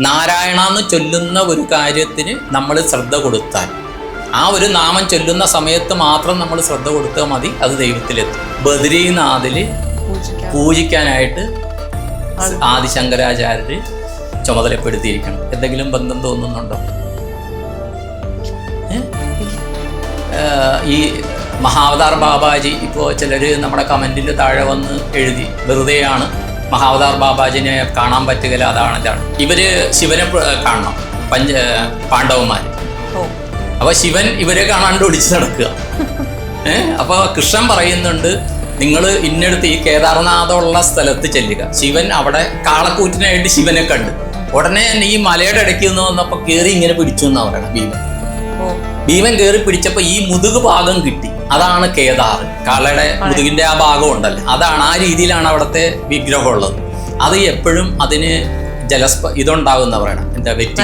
നാരായണ എന്ന് ചൊല്ലുന്ന ഒരു കാര്യത്തിന് നമ്മൾ ശ്രദ്ധ കൊടുത്താൽ, ആ ഒരു നാമം ചൊല്ലുന്ന സമയത്ത് മാത്രം നമ്മൾ ശ്രദ്ധ കൊടുത്താൽ മതി, അത് ദൈവത്തിലെത്തും. ബദ്രീനാഥിൽ പൂജിക്കാനായിട്ട് ആദിശങ്കരാചാര്യര് ചുമതലപ്പെടുത്തിയിരിക്കണം. എന്തെങ്കിലും ബന്ധം തോന്നുന്നുണ്ടോ? ഈ മഹാവതാർ ബാബാജി ഇപ്പോൾ ചിലർ നമ്മുടെ കമൻറ്റിൻ്റെ താഴെ വന്ന് എഴുതി, വെറുതെയാണ് മഹാവതാർ ബാബാജിനെ കാണാൻ പറ്റുകയില്ല, അതാണ് ഇതാണ്. ഇവര് ശിവനെ കാണണം, പാണ്ഡവന്മാർ. അപ്പൊ ശിവൻ ഇവരെ കാണാണ്ട് ഒളിച്ചു നടക്കുക. അപ്പൊ കൃഷ്ണൻ പറയുന്നുണ്ട്, നിങ്ങൾ ഇന്നടുത്ത് ഈ കേദാർനാഥമുള്ള സ്ഥലത്ത് ചെല്ലുക. ശിവൻ അവിടെ കാളക്കൂറ്റിനായിട്ട് ശിവനെ കണ്ട് ഉടനെ തന്നെ ഈ മലയുടെ ഇടയ്ക്ക് നിന്ന് വന്നപ്പോ കയറി ഇങ്ങനെ പിടിച്ചു എന്നാ പറയണം. ഭീമൻ കയറി പിടിച്ചപ്പോ ഈ മുതുക് ഭാഗം കിട്ടി, അതാണ് കേദാർ. കാളയുടെ മുതുകിന്റെ ആ ഭാഗം ഉണ്ടല്ലോ, അതാണ്. ആ രീതിയിലാണ് അവിടുത്തെ വിഗ്രഹം ഉള്ളത്. അത് എപ്പോഴും അതിന് ഇതുണ്ടാകുന്ന പറയണം, എന്താ വെറ്റി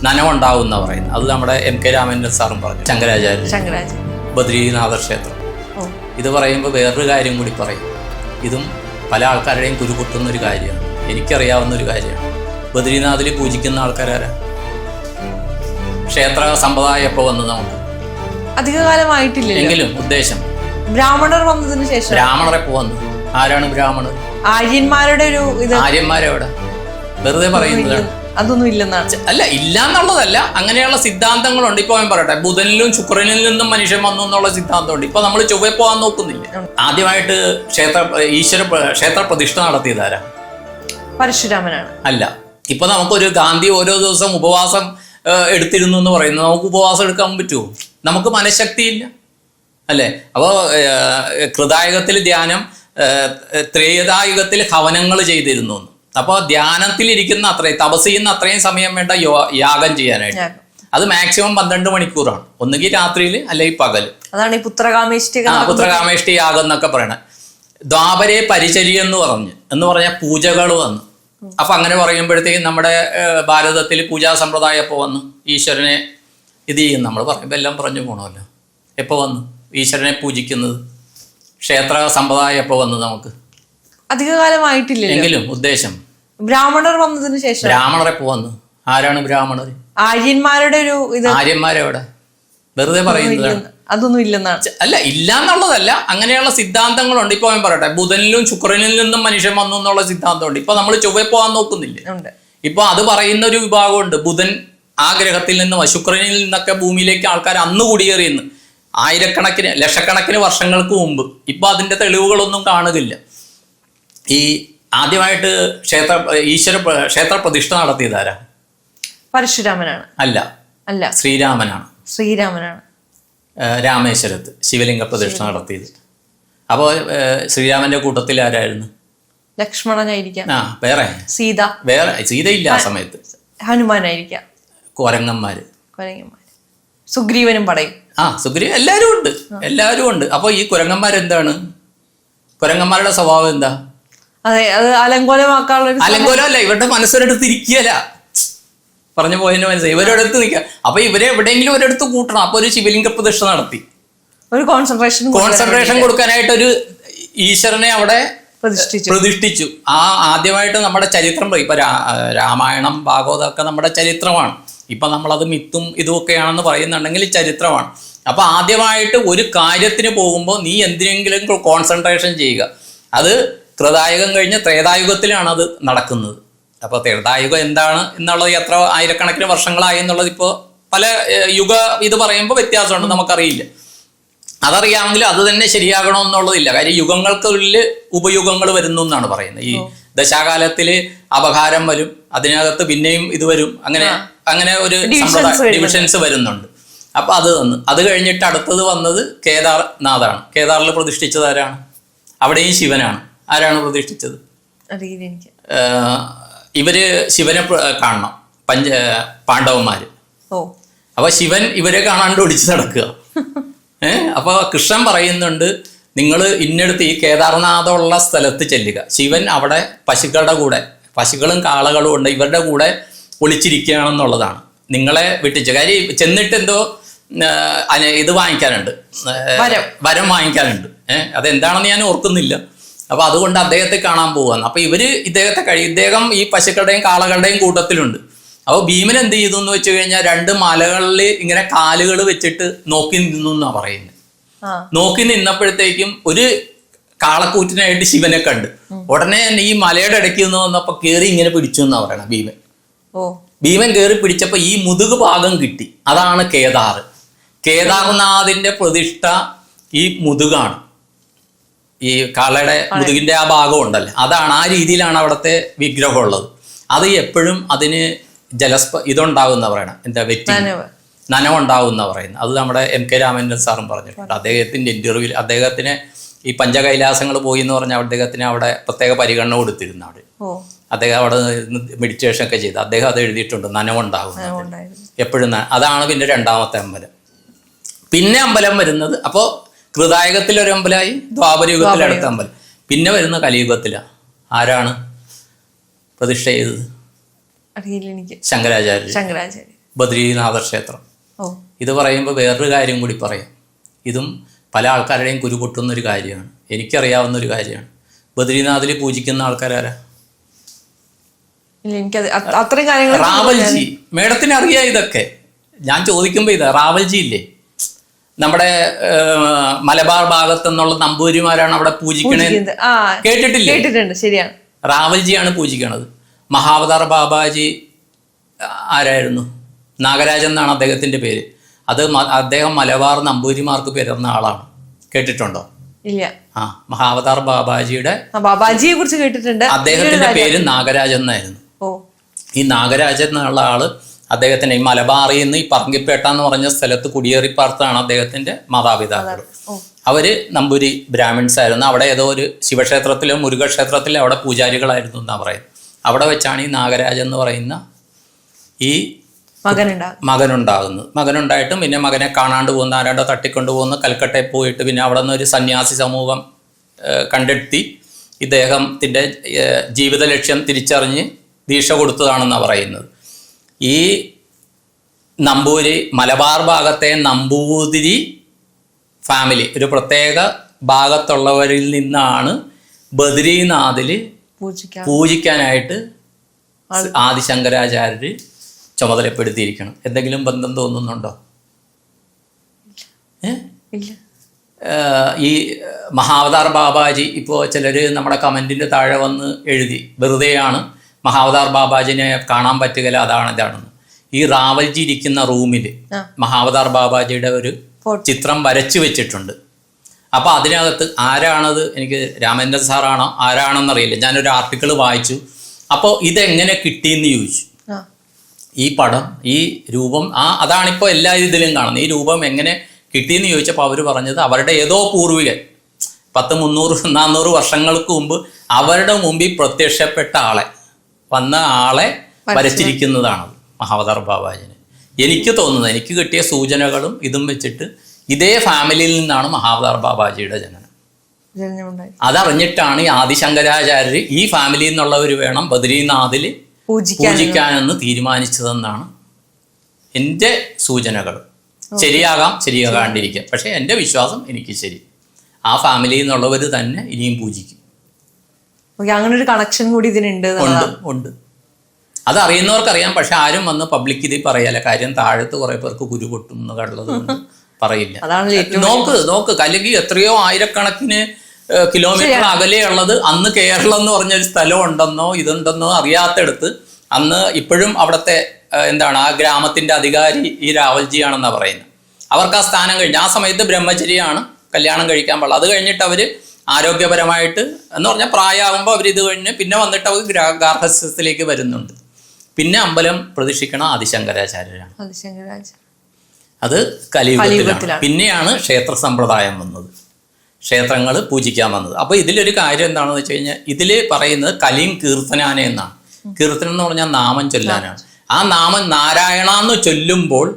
നനവുണ്ടാകുന്ന പറയുന്നത്. അത് നമ്മുടെ MK രാമൻ സാറും പറഞ്ഞു, ശങ്കരാചാര്യ ബദ്രീനാഥ ക്ഷേത്രം. ഇത് പറയുമ്പോൾ വേറൊരു കാര്യം കൂടി പറയും. ഇതും പല ആൾക്കാരുടെയും കുരുപൊട്ടുന്ന ഒരു കാര്യമാണ്, എനിക്കറിയാവുന്ന ഒരു കാര്യമാണ്. ബദ്രീനാഥിൽ പൂജിക്കുന്ന ആൾക്കാരാരാ? ക്ഷേത്ര സമ്പ്രദായം എപ്പോൾ വന്നു? നമുക്ക് അധികകാലമായിട്ടില്ല എങ്കിലും. ഉദ്ദേശം ബ്രാഹ്മണർ വന്നതിന് ശേഷം. ബ്രാഹ്മണർ എപ്പോ വന്നു? ആരാണ് ബ്രാഹ്മണർ? ആര്യന്മാരുടെ ഒരു ഇത്. ആര്യന്മാരെവിടെ? വെറുതെ പറയുന്നതാണ്. അതൊന്നും ഇല്ലെന്നാണ്. അല്ല, ഇല്ല എന്നുള്ളതല്ല, അങ്ങനെയുള്ള സിദ്ധാന്തങ്ങളുണ്ട്. ഇപ്പൊ ഞാൻ പറയട്ടെ, ബുധനിലും ശുക്രനിൽ നിന്നും മനുഷ്യൻ വന്നു എന്നുള്ള സിദ്ധാന്തമുണ്ട്. ഇപ്പൊ നമ്മൾ ചൊവ്വ പോകാൻ നോക്കുന്നില്ല. ആദ്യമായിട്ട് ക്ഷേത്ര പ്രതിഷ്ഠ നടത്തിയതാരാ? പരശുരാമനാണ്. അല്ല, ഇപ്പൊ നമുക്കൊരു ഗാന്ധി ഓരോ ദിവസം ഉപവാസം എടുത്തിരുന്നു എന്ന് പറയുന്നത്, നമുക്ക് ഉപവാസം എടുക്കാൻ പറ്റുമോ? നമുക്ക് മനഃശക്തിയില്ല, അല്ലേ? അപ്പോൾ കൃതായുഗത്തിൽ ധ്യാനം, ത്രേതായുഗത്തിൽ ഹവനങ്ങൾ ചെയ്തിരുന്നു. അപ്പോൾ ധ്യാനത്തിലിരിക്കുന്ന അത്രയും, തപസ് ചെയ്യുന്ന അത്രയും സമയം വേണ്ട യാഗം ചെയ്യാനായിട്ട്. അത് മാക്സിമം 12 മണിക്കൂറാണ്, ഒന്നുകിൽ രാത്രിയിൽ അല്ലെങ്കിൽ പകൽ. അതാണ് ഈ പുത്രകാമേഷ്ടി യാഗം എന്നൊക്കെ പറയണത്. ദ്വാപരേ പരിചര്യ എന്ന് പറഞ്ഞ പൂജകൾ വന്നു. അപ്പൊ അങ്ങനെ പറയുമ്പോഴത്തേക്കും നമ്മുടെ ഭാരതത്തിൽ പൂജാ സമ്പ്രദായം എപ്പോൾ വന്നു? ഈശ്വരനെ ഇത് ചെയ്യും. നമ്മൾ പറയുമ്പോൾ എല്ലാം പറഞ്ഞു പോകണമല്ലോ. എപ്പോൾ വന്നു ഈശ്വരനെ പൂജിക്കുന്നത്? ക്ഷേത്ര സമ്പ്രദായം എപ്പോൾ വന്നു? നമുക്ക് അധികകാലമായിട്ടില്ല എങ്കിലും. ഉദ്ദേശം ബ്രാഹ്മണർ വന്നതിന് ശേഷം. ബ്രാഹ്മണർ എപ്പോ വന്നു? ആരാണ് ബ്രാഹ്മണർ? ആര്യന്മാരുടെ ഒരു ഇത്. ആര്യന്മാരെവിടെ? വെറുതെ പറയുന്നതാണ്. അതൊന്നും ഇല്ലെന്നാണ്. അല്ല, ഇല്ല എന്നുള്ളതല്ല, അങ്ങനെയുള്ള സിദ്ധാന്തങ്ങളുണ്ട്. ഇപ്പൊ ഞാൻ പറയട്ടെ, ബുധനിലും ശുക്രനിൽ നിന്നും മനുഷ്യൻ വന്നു എന്നുള്ള സിദ്ധാന്തമുണ്ട്. ഇപ്പൊ നമ്മൾ ചൊവ്വ പോകാൻ നോക്കുന്നില്ല. ഇപ്പൊ അത് പറയുന്ന ഒരു വിഭാഗമുണ്ട്. ബുധൻ ആ ഗ്രഹത്തിൽ നിന്നും ശുക്രനിൽ നിന്നൊക്കെ ഭൂമിയിലേക്ക് ആൾക്കാർ അന്ന് കുടിയേറിയെന്ന്, ആയിരക്കണക്കിന് ലക്ഷക്കണക്കിന് വർഷങ്ങൾക്ക് മുമ്പ്. ഇപ്പൊ അതിന്റെ തെളിവുകളൊന്നും കാണുന്നില്ല. ഈ ആദ്യമായിട്ട് ക്ഷേത്ര പ്രതിഷ്ഠ നടത്തിയതാരാ? പരശുരാമനാണ്. അല്ല, ശ്രീരാമനാണ്. രാമേശ്വരത്ത് ശിവലിംഗ പ്രതിഷ്ഠ നടത്തിയത്. അപ്പോൾ ശ്രീരാമന്റെ കൂട്ടത്തിൽ ആരായിരുന്നു? ലക്ഷ്മണനായിരിക്കാം. വേറെ സീതയില്ല ആ സമയത്ത്. ഹനുമാനായിരിക്കാം. കൊരങ്ങന്മാര്. സുഗ്രീവനും പടയും. സുഗ്രീവൻ എല്ലാവരും ഉണ്ട്. അപ്പോൾ ഈ കുരങ്ങന്മാരെന്താണ്? കുരങ്ങന്മാരുടെ സ്വഭാവം എന്താ? അതെ, അത് അലങ്കോലമല്ല, ഇവരുടെ മനസ്സൊരിടത്തിരിക്കുകയല്ല. പറഞ്ഞു പോയതിന് മനസ്സിലായി. ഇവരടുത്ത് നിൽക്കുക. അപ്പൊ ഇവരെ എവിടെയെങ്കിലും ഒരിടത്ത് കൂട്ടണം. അപ്പൊ ഒരു ശിവലിംഗ പ്രതിഷ്ഠ നടത്തി, ഒരു കോൺസെൻട്രേഷൻ കൊടുക്കാനായിട്ട് ഒരു ഈശ്വരനെ അവിടെ പ്രതിഷ്ഠിച്ചു. ആദ്യമായിട്ട് നമ്മുടെ ചരിത്രം, ഇപ്പൊ രാമായണം ഭാഗവതമൊക്കെ നമ്മുടെ ചരിത്രമാണ്. ഇപ്പൊ നമ്മളത് മിത്തും ഇതുമൊക്കെയാണെന്ന് പറയുന്നുണ്ടെങ്കിൽ ചരിത്രമാണ്. അപ്പൊ ആദ്യമായിട്ട് ഒരു കാര്യത്തിന് പോകുമ്പോൾ നീ എന്തിനെങ്കിലും കോൺസെൻട്രേഷൻ ചെയ്യുക. അത് കൃതായുഗം കഴിഞ്ഞ് ത്രേതായുഗത്തിലാണ് അത് നടക്കുന്നത്. അപ്പോൾ ത്രേതായുഗം എന്താണ് എന്നുള്ളത്, എത്ര ആയിരക്കണക്കിന് വർഷങ്ങളായി എന്നുള്ളത് ഇപ്പോൾ പല ഇത് പറയുമ്പോൾ വ്യത്യാസമുണ്ട്, നമുക്കറിയില്ല. അതറിയാമെങ്കിൽ അത് തന്നെ ശരിയാകണമെന്നുള്ളതില്ല. കാര്യം യുഗങ്ങൾക്കുള്ളിൽ ഉപയുഗങ്ങൾ വരുന്നു എന്നാണ് പറയുന്നത്. ഈ ദശാകാലത്തിൽ അപഹാരം വരും, അതിനകത്ത് പിന്നെയും ഇത് വരും, അങ്ങനെ ഒരു ഡിവിഷൻസ് വരുന്നുണ്ട്. അപ്പൊ അത് കഴിഞ്ഞിട്ട് അടുത്തത് വന്നത് കേദാർനാഥാണ്. കേദാറിൽ പ്രതിഷ്ഠിച്ചത് ആരാണ്? അവിടെയും ശിവനാണ്. ആരാണ് പ്രതിഷ്ഠിച്ചത്? ഇവര് ശിവനെ കാണണം, പാണ്ഡവന്മാര്. അപ്പൊ ശിവൻ ഇവരെ കാണാണ്ട് ഒളിച്ചു നടക്കുക. അപ്പൊ കൃഷ്ണൻ പറയുന്നുണ്ട്, നിങ്ങൾ ഇന്നടുത്ത് ഈ കേദാർനാഥമുള്ള സ്ഥലത്ത് ചെല്ലുക. ശിവൻ അവിടെ പശുക്കളും കാളകളും ഉണ്ട്, ഇവരുടെ കൂടെ ഒളിച്ചിരിക്കുകയാണെന്നുള്ളതാണ്. നിങ്ങളെ വിട്ടിച്ച് കാര്യം ചെന്നിട്ട് എന്തോ ഇത് വാങ്ങിക്കാനുണ്ട്, വരം വാങ്ങിക്കാനുണ്ട്. അതെന്താണെന്ന് ഞാൻ ഓർക്കുന്നില്ല. അപ്പൊ അതുകൊണ്ട് അദ്ദേഹത്തെ കാണാൻ പോവാന്ന്. അപ്പൊ ഇദ്ദേഹം ഈ പശുക്കളുടെയും കാളകളുടെയും കൂട്ടത്തിലുണ്ട്. അപ്പൊ ഭീമൻ എന്ത് ചെയ്തു എന്ന് വെച്ച് കഴിഞ്ഞാൽ 2 മലകളിൽ ഇങ്ങനെ കാലുകൾ വെച്ചിട്ട് നോക്കി നിന്നു എന്നാ പറയുന്നത്. നോക്കി നിന്നപ്പോഴത്തേക്കും ഒരു കാളക്കൂറ്റിനായിട്ട് ശിവനെ കണ്ട്. ഉടനെ തന്നെ ഈ മലയുടെ ഇടയ്ക്ക് നിന്ന് വന്നപ്പോ കേറി ഇങ്ങനെ പിടിച്ചു എന്നാ പറയണത് ഭീമൻ. ഭീമൻ കയറി പിടിച്ചപ്പോ ഈ മുതുക് ഭാഗം കിട്ടി. അതാണ് കേദാർ. കേദാർനാഥിന്റെ പ്രതിഷ്ഠ ഈ മുതുകാണ്. ഈ കാളയുടെ മുതുകിന്റെ ആ ഭാഗം ഉണ്ടല്ലോ, അതാണ്. ആ രീതിയിലാണ് അവിടുത്തെ വിഗ്രഹം ഉള്ളത്. അത് എപ്പോഴും അതിന് ഇതുണ്ടാകുന്ന പറയണം, എന്താ നനവുണ്ടാകുന്ന പറയുന്നത്. അത് നമ്മുടെ MK രാമചന്ദ്രൻ സാറും പറഞ്ഞിട്ടുണ്ട്. അദ്ദേഹത്തിന്റെ ഇന്റർവ്യൂവിൽ അദ്ദേഹത്തിന് ഈ പഞ്ചകൈലാസങ്ങൾ പോയി എന്ന് പറഞ്ഞാൽ അദ്ദേഹത്തിന് അവിടെ പ്രത്യേക പരിഗണന കൊടുത്തിരുന്നു. അവിടെ അദ്ദേഹം അവിടെ മെഡിറ്റേഷൻ ഒക്കെ ചെയ്ത് അദ്ദേഹം അത് എഴുതിയിട്ടുണ്ട്, നനവുണ്ടാകും എപ്പോഴും. അതാണ് പിന്നെ 2ാമത്തെ അമ്പലം. പിന്നെ അമ്പലം വരുന്നത്, അപ്പോൾ കൃതായുഗത്തിലൊരു അമ്പലമായി, ദ്വാപരയുഗത്തിൽ അടുത്ത അമ്പലം. പിന്നെ വരുന്ന കലിയുഗത്തിലാണ്. ആരാണ് പ്രതിഷ്ഠ ചെയ്തത്? ശങ്കരാചാര്യ. ബദ്രീനാഥ ക്ഷേത്രം. ഇത് പറയുമ്പോൾ വേറൊരു കാര്യം കൂടി പറയാം. ഇതും പല ആൾക്കാരുടെയും കുരുപൊട്ടുന്നൊരു കാര്യമാണ്, എനിക്കറിയാവുന്ന ഒരു കാര്യമാണ്. ബദ്രീനാഥിൽ പൂജിക്കുന്ന ആൾക്കാരാരാ? റാവൽജി. മേഡത്തിന് അറിയാം ഇതൊക്കെ. ഞാൻ ചോദിക്കുമ്പോ ഇതാ, റാവൽജി ഇല്ലേ, നമ്മുടെ മലബാർ ഭാഗത്തു നിന്നുള്ള നമ്പൂതിരിമാരാണ് അവിടെ പൂജിക്കണേ. കേട്ടിട്ടില്ലേ? ശരിയാണ്. റാവൽജിയാണ് പൂജിക്കണത്. മഹാവതാർ ബാബാജി ആരായിരുന്നു? നാഗരാജൻ എന്നാണ് അദ്ദേഹത്തിന്റെ പേര്. അദ്ദേഹം മലബാർ നമ്പൂതിരിമാർക്ക് പിറന്ന ആളാണ്. കേട്ടിട്ടുണ്ടോ? ഇല്ല. മഹാവതാർ ബാബാജിയുടെ ബാബാജിയെ കുറിച്ച് കേട്ടിട്ടുണ്ട്. അദ്ദേഹത്തിന്റെ പേര് നാഗരാജൻ എന്നായിരുന്നു. ഈ നാഗരാജൻ എന്നുള്ള ആള് അദ്ദേഹത്തിന് ഈ മലബാറിൽ നിന്ന് ഈ പറങ്കിപ്പേട്ട എന്ന് പറഞ്ഞ സ്ഥലത്ത് കുടിയേറി പാർത്താണ് അദ്ദേഹത്തിന്റെ മാതാപിതാക്കൾ. അവര് നമ്പൂരി ബ്രാഹ്മിൺസ് ആയിരുന്നു. അവിടെ ഏതോ ഒരു ശിവക്ഷേത്രത്തിലോ മുരുകക്ഷേത്രത്തിലോ അവിടെ പൂജാരികളായിരുന്നു എന്നാ പറയുന്നത്. അവിടെ വെച്ചാണ് ഈ നാഗരാജൻ എന്ന് പറയുന്ന ഈ മകനുണ്ടാകുന്നത്. മകനുണ്ടായിട്ടും പിന്നെ മകനെ കാണാണ്ട് പോകുന്ന, ആരാണ്ടോ തട്ടിക്കൊണ്ടു പോകുന്ന, കൽക്കട്ടയിൽ പോയിട്ട് പിന്നെ അവിടെ നിന്ന് ഒരു സന്യാസി സമൂഹം കണ്ടെത്തി ഇദ്ദേഹത്തിൻ്റെ ജീവിത ലക്ഷ്യം തിരിച്ചറിഞ്ഞ് ദീക്ഷ കൊടുത്തതാണെന്നാണ് പറയുന്നത്. ഈ നമ്പൂരി, മലബാർ ഭാഗത്തെ നമ്പൂതിരി ഫാമിലി, ഒരു പ്രത്യേക ഭാഗത്തുള്ളവരിൽ നിന്നാണ് ബദ്രീനാഥിൽ പൂജിക്കാനായിട്ട് ആദിശങ്കരാചാര്യർ ചുമതലപ്പെടുത്തിയിരിക്കണം. എന്തെങ്കിലും ബന്ധം തോന്നുന്നുണ്ടോ? ഈ മഹാവതാർ ബാബാജി, ഇപ്പോൾ ചിലർ നമ്മുടെ കമൻറ്റിൻ്റെ താഴെ വന്ന് എഴുതി, വെറുതെയാണ് മഹാവതാർ ബാബാജിനെ കാണാൻ പറ്റുകയില്ല, അതാണ് ഇതാണെന്ന്. ഈ റാവൽജി ഇരിക്കുന്ന റൂമിൽ മഹാവതാർ ബാബാജിയുടെ ഒരു ചിത്രം വരച്ചു വെച്ചിട്ടുണ്ട്. അപ്പോൾ അതിനകത്ത് ആരാണത്, എനിക്ക് രാമചന്ദ്രൻ സാറാണോ ആരാണെന്നറിയില്ല, ഞാനൊരു ആർട്ടിക്കിൾ വായിച്ചു. അപ്പോൾ ഇതെങ്ങനെ കിട്ടിയെന്ന് ചോദിച്ചു. ഈ പടം, ഈ രൂപം, അതാണിപ്പോൾ എല്ലാ ഇതിലും കാണുന്നത്. ഈ രൂപം എങ്ങനെ കിട്ടിയെന്ന് ചോദിച്ചപ്പോൾ അവർ പറഞ്ഞത് അവരുടെ ഏതോ പൂർവികൻ 300-400 വർഷങ്ങൾക്ക് മുമ്പ് അവരുടെ മുമ്പിൽ പ്രത്യക്ഷപ്പെട്ട ആളെ വരച്ചിരിക്കുന്നതാണ് മഹാവതാർ ബാബാജിനെ. എനിക്ക് തോന്നുന്നത്, എനിക്ക് കിട്ടിയ സൂചനകളും ഇതും വെച്ചിട്ട് ഇതേ ഫാമിലിയിൽ നിന്നാണ് മഹാവതാർ ബാബാജിയുടെ ജനനം. അതറിഞ്ഞിട്ടാണ് ഈ ആദിശങ്കരാചാര്യർ ഈ ഫാമിലിയിൽ നിന്നുള്ളവർ വേണം ബദ്രീനാഥിൽ പൂജിക്കാനെന്ന് തീരുമാനിച്ചതെന്നാണ് എൻ്റെ സൂചനകൾ. ശരിയാകാം, ശരിയാകാണ്ടിരിക്കാം, പക്ഷെ എൻ്റെ വിശ്വാസം എനിക്ക് ശരി. ആ ഫാമിലിയിൽ നിന്നുള്ളവർ തന്നെ ഇനിയും പൂജിക്കും. അങ്ങനെ ഒരു കണക്ഷൻ കൂടി ഇതിനുണ്ട്. ഉണ്ട്. അത് അറിയുന്നവർക്കറിയാം, പക്ഷെ ആരും വന്ന് പബ്ലിക് ഇതിൽ പറയല്ല. കാര്യം താഴത്ത് കുറെ പേർക്ക് കുരു പൊട്ടുന്ന കള്ളത് കൊണ്ട് പറയില്ല. നോക്ക് അല്ലെങ്കിൽ എത്രയോ ആയിരക്കണക്കിന് കിലോമീറ്റർ അകലെയുള്ളത് അന്ന് കേരളം എന്ന് പറഞ്ഞൊരു സ്ഥലം ഉണ്ടെന്നോ ഇതുണ്ടെന്നോ അറിയാത്തടുത്ത് അന്ന് ഇപ്പോഴും അവിടുത്തെ എന്താണ് ആ ഗ്രാമത്തിന്റെ അധികാരി ഈ റാവൽജിയാണെന്നാണ് പറയുന്നത്. അവർക്ക് ആ സ്ഥാനം കഴിഞ്ഞ് ആ സമയത്ത് ബ്രഹ്മചര്യമാണ്, കല്യാണം കഴിക്കാൻ പാടില്ല. അത് കഴിഞ്ഞിട്ട് അവർ ആരോഗ്യപരമായിട്ട് എന്ന് പറഞ്ഞാൽ പ്രായമാകുമ്പോൾ അവർ ഇത് കഴിഞ്ഞ് പിന്നെ വന്നിട്ട് അവർ ഗാർഹസ്ഥ്യത്തിലേക്ക് വരുന്നുണ്ട്. പിന്നെ അമ്പലം പ്രതിഷ്ഠിക്കണ ആദിശങ്കരാചാര്യരാണ്. അത് കലിയുഗത്തിലാണ്. പിന്നെയാണ് ക്ഷേത്ര സമ്പ്രദായം വന്നത്, ക്ഷേത്രങ്ങൾ പൂജിക്കാൻ വന്നത്. അപ്പോൾ ഇതിലൊരു കാര്യം എന്താണെന്ന് വെച്ച് കഴിഞ്ഞാൽ ഇതിൽ പറയുന്നത് കലിയും കീർത്തനാന എന്നാണ്. കീർത്തനം എന്ന് പറഞ്ഞാൽ നാമം ചൊല്ലാനാണ്. ആ നാമം നാരായണ എന്ന് ചൊല്ലുമ്പോൾ,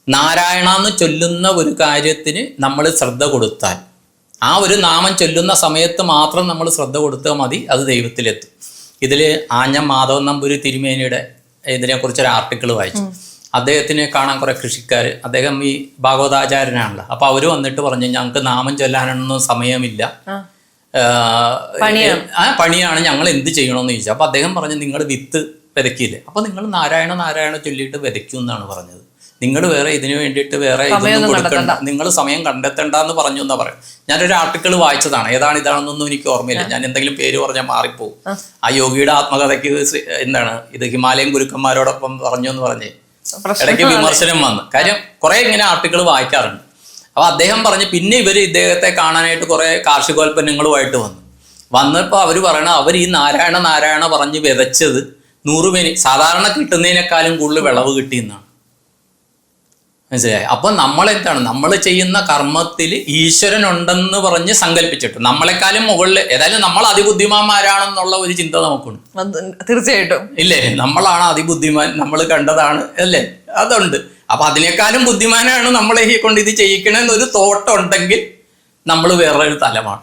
നാരായണ എന്ന് ചൊല്ലുന്ന ഒരു കാര്യത്തിന് നമ്മൾ ശ്രദ്ധ കൊടുത്താൽ, ആ ഒരു നാമം ചൊല്ലുന്ന സമയത്ത് മാത്രം നമ്മൾ ശ്രദ്ധ കൊടുത്താൽ മതി, അത് ദൈവത്തിലെത്തും. ഇതിൽ ആഞ്ഞം മാധവൻ നമ്പൂരി തിരുമേനിയുടെ ഇതിനെക്കുറിച്ചൊരു ആർട്ടിക്കിൾ വായിച്ചു. അദ്ദേഹത്തിനെ കാണാൻ കുറെ കൃഷിക്കാർ, അദ്ദേഹം ഈ ഭാഗവതാചാര്യനാണല്ലോ, അപ്പോൾ അവർ വന്നിട്ട് പറഞ്ഞു ഞങ്ങൾക്ക് നാമം ചൊല്ലാനൊന്നും സമയമില്ല, പണിയാണ്, ഞങ്ങൾ എന്ത് ചെയ്യണമെന്ന് ചോദിച്ചു. അപ്പൊ അദ്ദേഹം പറഞ്ഞു, നിങ്ങൾ വിത്ത് വിതയ്ക്കില്ലേ, അപ്പൊ നിങ്ങൾ നാരായണ നാരായണ ചൊല്ലിയിട്ട് വിതയ്ക്കും എന്നാണ് പറഞ്ഞത്. നിങ്ങൾ വേറെ ഇതിനു വേണ്ടിയിട്ട് വേറെ ഇതൊന്നും കൊടുക്കണ്ട, നിങ്ങൾ സമയം കണ്ടെത്തണ്ട എന്ന് പറഞ്ഞു എന്നാ പറയും. ഞാനൊരു ആർട്ടിക്കിൾ വായിച്ചതാണ്, ഏതാണ് ഇതാണെന്നൊന്നും എനിക്ക് ഓർമ്മയില്ല, ഞാൻ എന്തെങ്കിലും പേര് പറഞ്ഞാൽ മാറിപ്പോവും. ആ യോഗിയുടെ ആത്മകഥയ്ക്ക് എന്താണ് ഇത് ഹിമാലയൻ ഗുരുക്കന്മാരോടൊപ്പം പറഞ്ഞു എന്ന് പറഞ്ഞ് ഇടയ്ക്ക് വിമർശനം വന്നു. കാര്യം കുറെ ഇങ്ങനെ ആർട്ടിക്കിൾ വായിക്കാറുണ്ട്. അപ്പൊ അദ്ദേഹം പറഞ്ഞു, പിന്നെ ഇവര് ഇദ്ദേഹത്തെ കാണാനായിട്ട് കുറെ കാർഷികോൽപ്പന്നങ്ങളുമായിട്ട് വന്നപ്പോൾ അവര് പറയണ, അവർ ഈ നാരായണ നാരായണ പറഞ്ഞ് വിതച്ചത് 100 പേര് സാധാരണ കിട്ടുന്നതിനേക്കാളും കൂടുതൽ വിളവ് കിട്ടിയെന്നാണ്. മനസ്സിലായി? അപ്പൊ നമ്മളെന്താണ്, നമ്മൾ ചെയ്യുന്ന കർമ്മത്തിൽ ഈശ്വരൻ ഉണ്ടെന്ന് പറഞ്ഞ് സങ്കല്പിച്ചിട്ട് നമ്മളെക്കാളും മുകളിൽ, ഏതായാലും നമ്മൾ അതിബുദ്ധിമാന്മാരാണെന്നുള്ള ഒരു ചിന്ത നമുക്കുണ്ട്. തീർച്ചയായിട്ടും ഇല്ലേ, നമ്മളാണ് അതിബുദ്ധിമാൻ, നമ്മൾ കണ്ടതാണ് അല്ലേ, അതുണ്ട്. അപ്പൊ അതിനേക്കാളും ബുദ്ധിമാനാണ് നമ്മളെ കൊണ്ട് ഇത് ചെയ്യിക്കണമെന്നൊരു തോട്ടം ഉണ്ടെങ്കിൽ നമ്മൾ വേറൊരു തലമാണ്.